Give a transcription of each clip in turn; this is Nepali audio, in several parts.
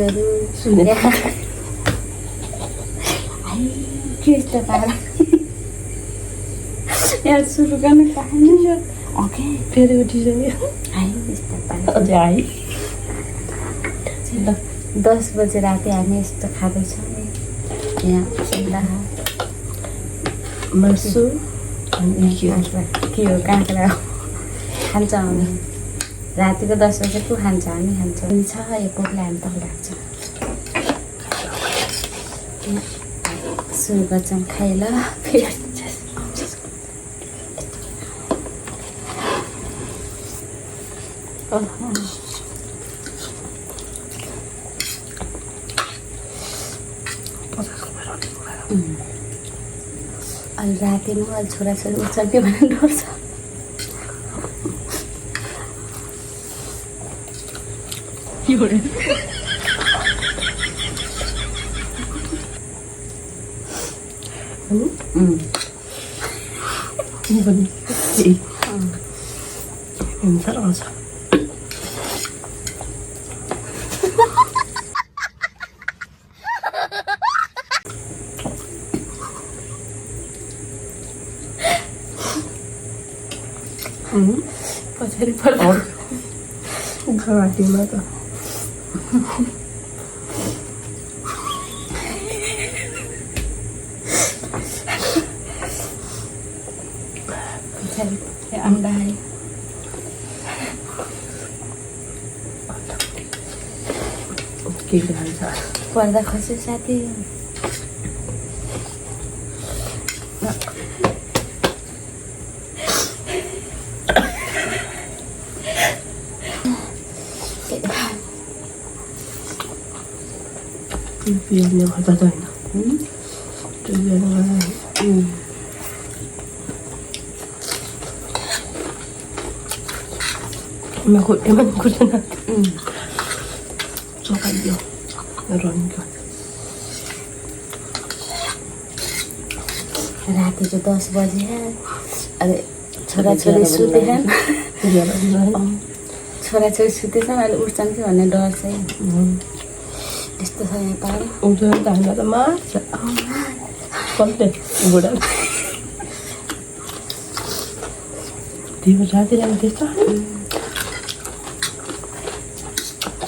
यार सुरु गर्न कहानी छ ओके फेरि उठिसक्यो अझै आइ 10 बजे राति हामी यस्तो खाँदैछौँ यहाँ मासु के हो काँक्रा खान्छ हामी रातिको 10 बजे को खान्छ हामी खान्छौँ छ एक कोटले हामी तल राख्छ सुरु गर्छौँ खाइल फेरि अहिले रातिमा अहिले छोराछोरी उठ्छ के भनेर डर छ आउँछ पछाडि पर्छ घराटीमा त पछाडि अन्डा आयो के खान्छ पर्दा खस्यो साथी बिहान गर्दा त होइन त्यो बिहान गर्दा खुट्टेमा खुट्दैन चोखाइदियो रनको रातिको 10 बजे अहिले छोराछोरी सुतेछन् छोराछोरी सुतेछन् अहिले उठ्छन् कि भन्ने डर चाहिँ यस्तो छ यहाँ पारा उठ्दैन त हामीलाई त मार्छ कहिले बुढा तिम्रो साथीलाई त्यस्तो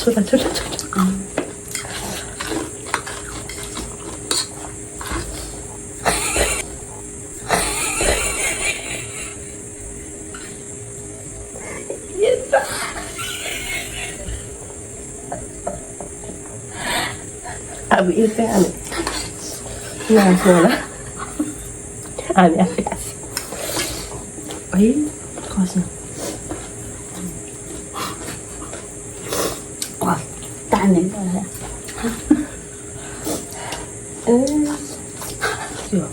छोटा छोटा छोटा अब एकै हाल्यो नाच्नु होला हामी आफै है खस्नु तान्ने त्यो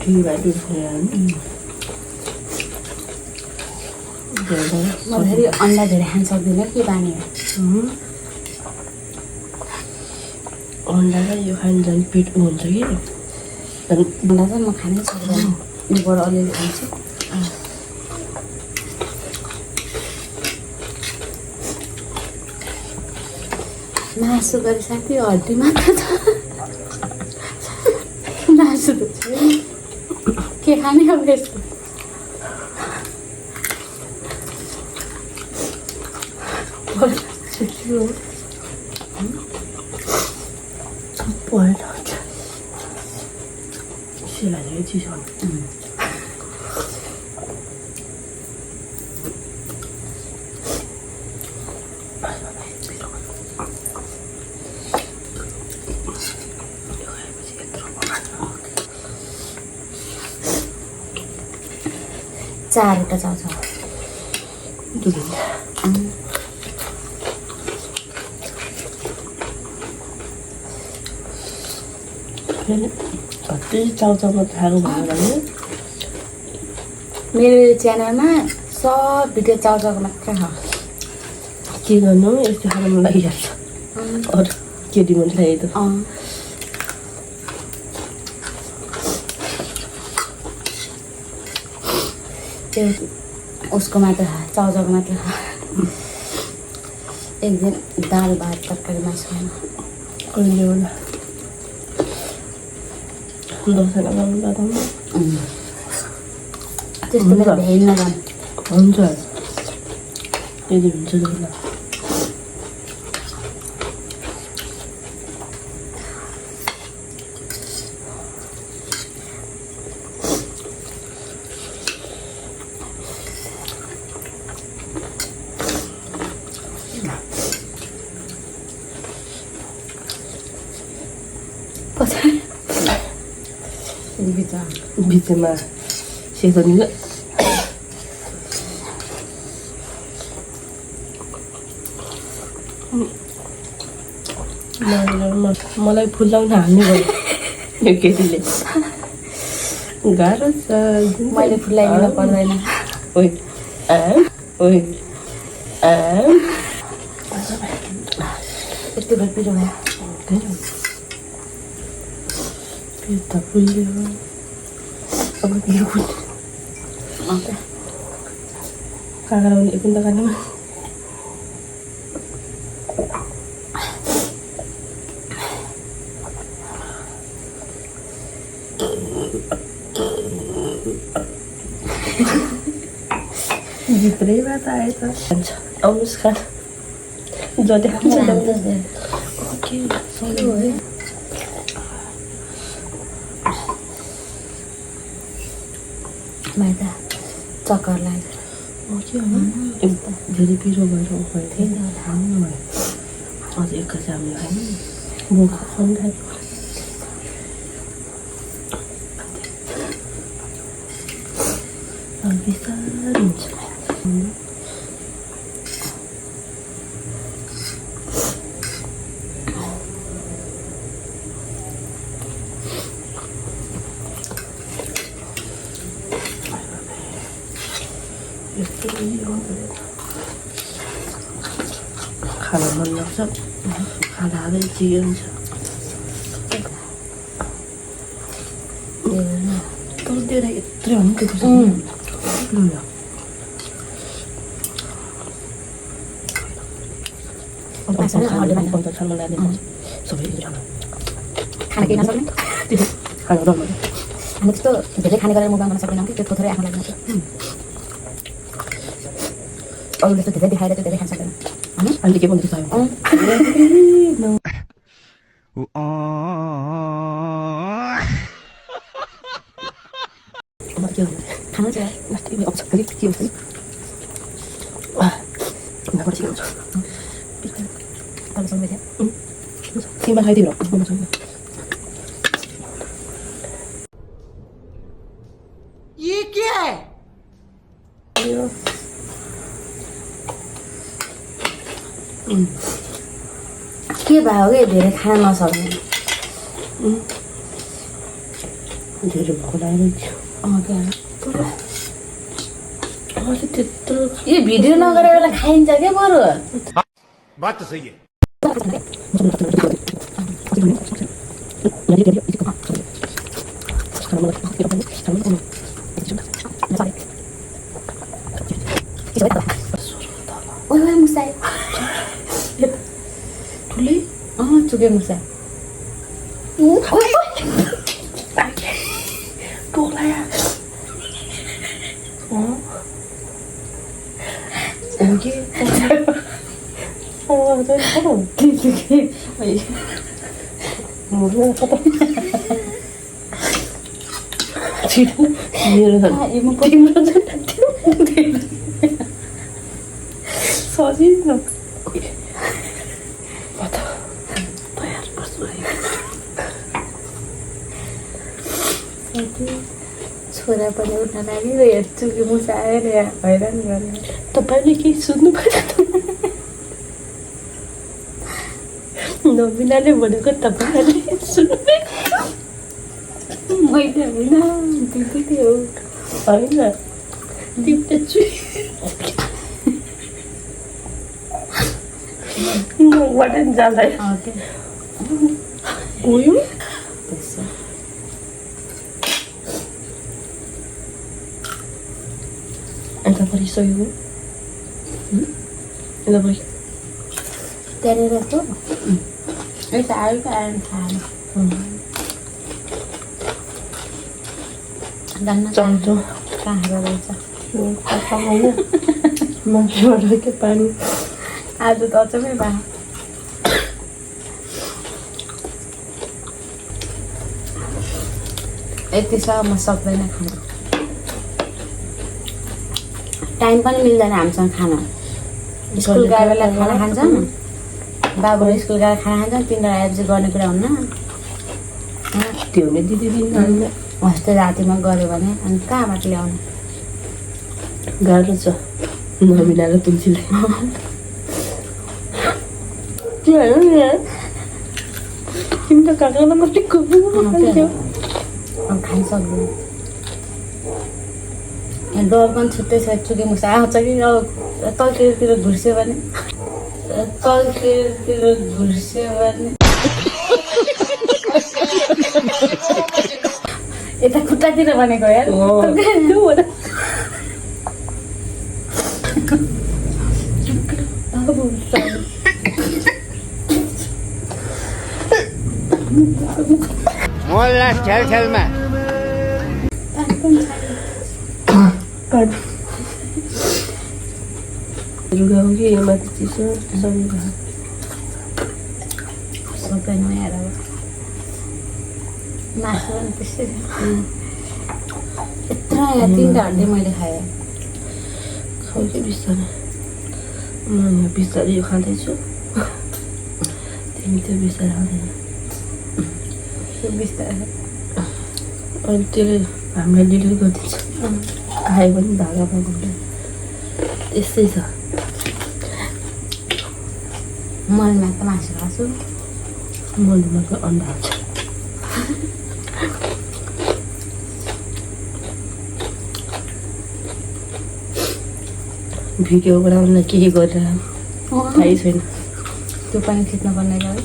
ठिक भइदियो म फेरि अन्डा धेरै खान सक्दिनँ के बानी अन्डा र यो खानु झन् पेट हुन्छ कि अन्डा चाहिँ म खानै सक्दिनँ योबाट अलिअलि खान्छु मासु गरी साथी हड्डी मात्र छ मासु त छैन के खाने अब यस्तो पढेर हुन्छ सिलाइ चिसो चारवटा चाउचाउ कति चाउचाउमा खाएको भयो भने मेरो च्यानलमा सब भिडियो चाउचाउको मात्रै छ के गर्नु यस्तो खान मन लागिहाल्छ अरू केटी मान्छेलाई त उसको मात्र खा, चाउचाउको मात्र खा। एक दिन दाल भात तरकारी मासु खाएन। कहिले होला दसैँ लगाउनु त त्यस्तो बेला भ्याइ नजानु। हुन्छ यदि हुन्छ होला बिचमा सेतो मलाई फुलाउन हाल्ने भयो यो केटीले। गाह्रो छ। मैले फुलाइदिनु पर्दैन। ओइ ओइ यति बेर पिरो भयो। पिरो त फुल्यो। अब पिरो फुल्यो। काँक्रा पनि एकछिन त खानु। भित्रैबाट आएछ आउनुहोस् खान जति खान्छ मैदा चक्कर लाग्यो। धेरै पिरो भएर उखाल्यो थिएँ अझ एक कक्षा हामीले खायौँ मुख बिस्तारै हुन्छ। खाना मन लाग्छ खाँदा खाँदै चियो हुन्छ। तर त्यो यत्रो हुन्थ्यो हामी त्यस्तो धेरै खाने गरेर मुभा गर्न सक्दैनौँ कि त्यो थोरै आफ्नो लाग्छ। अरू जस्तो धेरै देखाएर त्यो धेरै खान सक्दैन। अहिले के भन्दैछ खानु चाहिँ के हुन्छ सीमा खाइदियो ये क्या है? के भयो कि धेरै खान नसक्ने। धेरै भोक लागेको त्यत्रो यो भिडियो नगरेर बेला खाइन्छ क्या बरु। बात तो सही है। ओइ ओइ मुसा ठुलै चुके मुसा टोलाया सजिलो तयार गर्छु छोरा पनि उठ्न लाग्यो हेर्छु कि मुसा आएर हैरान गरेर। तपाईँले केही सुन्नु पर्छ नबिनाले भनेको तपाईँले सुन्नु मैले होइन दिदी थियो होइन तिमीले वाटन जाँदा गयो यतापरि सकेको ल भाइ त्यहाँनिर पो यता आयो आएर खानु धन्न चल्छ कहाँ रहेछ मान्छेबाट के पानी आज त अचम्मै भए यतिसम्म म सक्दैन खानु टाइम पनि मिल्दैन हामीसँग खाना स्कुल गएर बेला खाना खान्छन् बाबुले स्कुल गएर खाना खान्छन् तिनीहरू आएपछि गर्ने कुरा हुन्न त्यो हुने दिदी दिन हस्ते रातिमा गऱ्यो भने अनि कहाँबाट ल्याउने गाह्रो छ नमिलाएर तुलसीलाई तिमी त काकालाई मात्रै खान्थ्यौ अब खान सक्दैन डर पनि छुट्टै छ चुके मुसा आउँछ कि अब तलतिर घुर्स्यो भने यता खुट्टातिर भनेको यार मोहल्ला खेल खेलमा रुगा हो कि यो माथि चिसो सबै सबै नयाँ अब मासु पनि त्यसै यत्रो यहाँ 3टा हड्डी मैले खाएँ खाऊ कि बिस्तारै म यहाँ बिस्तारै यो खाँदैछु तिमी त्यो बिस्तारै खाँदैन बिस्तारै अनि त्यसले हामीलाई डिलिट गरिदिन्छ आयो भने धागा पकाउँदै त्यस्तै छ मलमा त मासु खान्छु मलको अन्डा हाल्छ भिडियो बनाउन के गरेर थाहै छैन त्यो पनि खिच्नु पर्ने गयो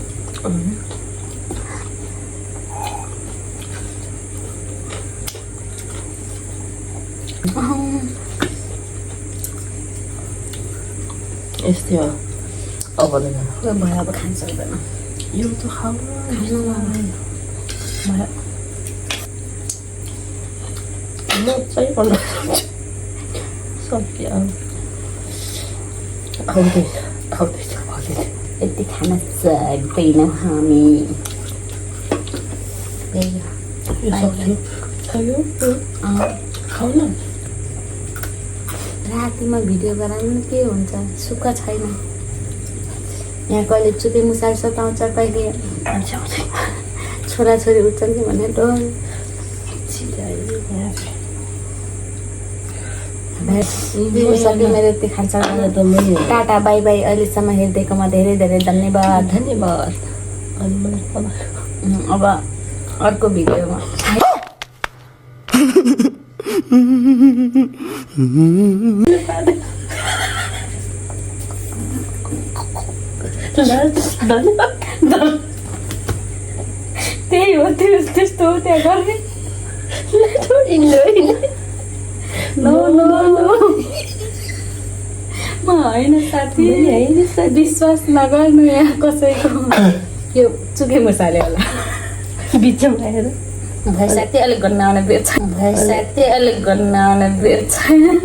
यस्तै हो अब भयो अब खान सक्दैन यो त खाउन म चाहिँ अन्डा खान्छु सक्यो आउँदैछ यति खान सक्दैनौँ हामी यो सक्यो खायो खाउ न रातिमा भिडियो गराउनु के हुन्छ सुख छैन यहाँ कहिले चुके मुसाल सताउँछ कहिले छोराछोरी उठ्छन् कि भन्ने डर सक्यो मेरो यति खान्छ टाटा बाई बाई अहिलेसम्म हेरिदिएकोमा धेरै धेरै धन्यवाद अनि अब अर्को भिडियोमा त्यही हो त्यस्तो हो त्यहाँ गर्ने म होइन साथी विश्वास नगर्नु यहाँ कसैको यो चुके मुसाले होला बिचमा आएर भाइ साथी अलिक गर्न आउने बेर छैन